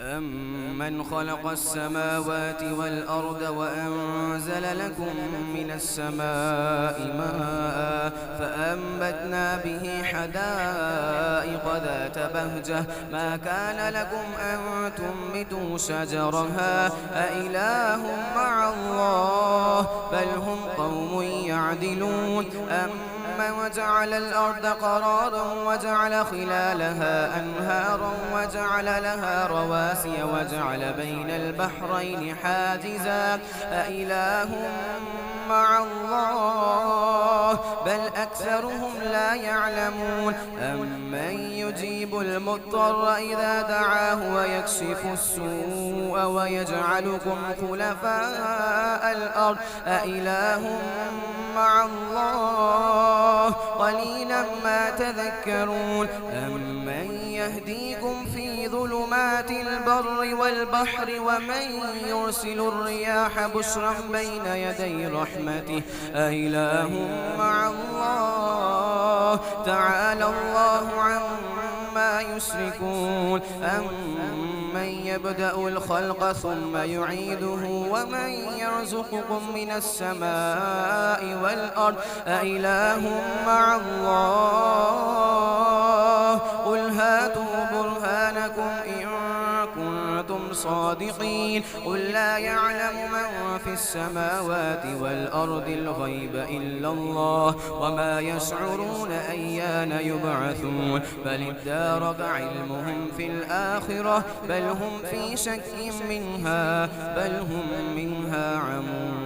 أَمَّنْ خَلَقَ السَّمَاوَاتِ وَالْأَرْضَ وَأَنزَلَ لَكُم مِّنَ السَّمَاءِ مَاءً فَأَنبَتْنَا بِهِ حَدَائِقَ ذَاتَ بَهْجَةٍ مَا كَانَ لَكُمْ أَن تُنبِتُوا شَجَرَهَا أَإِلَٰهٌ مَّعَ اللَّهِ بَلْ هُمْ قَوْمٌ يَعْدِلُونَ أَمَّنْ جَعَلَ الْأَرْضَ قَرَارًا وَجَعَلَ خِلَالَهَا أَنْهَارًا وَجَعَلَ لَهَا رَوَاسِيَ وَجَعَلَ بَيْنَ الْبَحْرَيْنِ حَاجِزًا أَإِلَٰهٌ مَّعَ اللَّهِ بَلْ أَكْثَرُهُمْ لَا يَعْلَمُونَ أَمَّن يُجِيبُ الْمُضْطَرَّ إِذَا دَعَاهُ وَيَكْشِفُ السُّوءَ وَيَجْعَلُكُمْ خُلَفَاءَ الْأَرْضِ أَإِلَٰهٌ مَّعَ اللَّهِ قَلِيلًا مَّا تَذَكَّرُونَ أَمَّن يَهْدِيكُمْ فِي ظُلُمَاتِ الْبَرِّ وَالْبَحْرِ وَمَن يُرْسِلُ الرِّيَاحَ بُشْرًا بَيْنَ يَدَيْ رَحْمَتِهِ أَإِلَٰهٌ مَّعَ اللَّهِ تَعَالَى اللَّهُ عَمَّا يُشْرِكُونَ أَمَّن يَبْدَأُ الْخَلْقَ ثُمَّ يُعِيدُهُ وَمَن يَرْزُقُكُم مِّنَ السَّمَاءِ وَالْأَرْضِ أَإِلَٰهٌ مَّعَ اللَّهِ قُلْ هَاتُوا بُرْهَانَكُمْ إِن كُنتُمْ صَادِقِينَ قُل لَّا يَعْلَمُ مَن فِي السَّمَاوَاتِ وَالْأَرْضِ الْغَيْبَ إِلَّا اللَّهُ وَمَا يَشْعُرُونَ أَيَّانَ يُبْعَثُونَ بَلِ ادَّارَكَ عِلْمُهُمْ فِي الْآخِرَةِ بَلْ هُمْ فِي شَكٍّ مِّنْهَا بَلْ هُم مِّنْهَا عَمُونَ